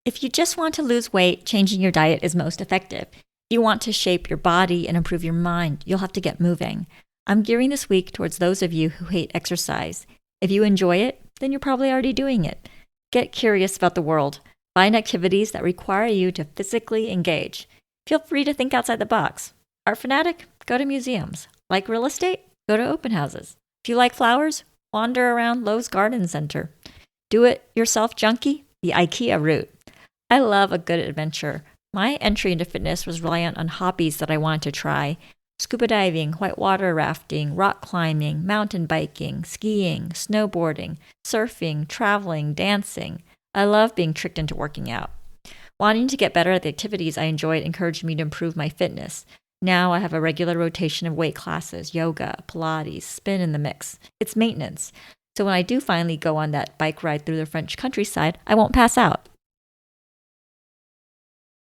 If you just want to lose weight, changing your diet is most effective. If you want to shape your body and improve your mind, you'll have to get moving. I'm gearing this week towards those of you who hate exercise. If you enjoy it, then you're probably already doing it. Get curious about the world. Find activities that require you to physically engage. Feel free to think outside the box. Art fanatic? Go to museums. Like real estate? Go to open houses. If you like flowers, wander around Lowe's garden center. Do-it-yourself junkie? The Ikea route. I love a good adventure. My entry into fitness was reliant on hobbies that I wanted to try. Scuba diving, whitewater rafting, rock climbing, mountain biking, skiing, snowboarding, surfing, traveling, dancing. I love being tricked into working out. Wanting to get better at the activities I enjoyed encouraged me to improve my fitness. Now I have a regular rotation of weight classes, yoga, pilates, spin in the mix. It's maintenance. So when I do finally go on that bike ride through the French countryside, I won't pass out.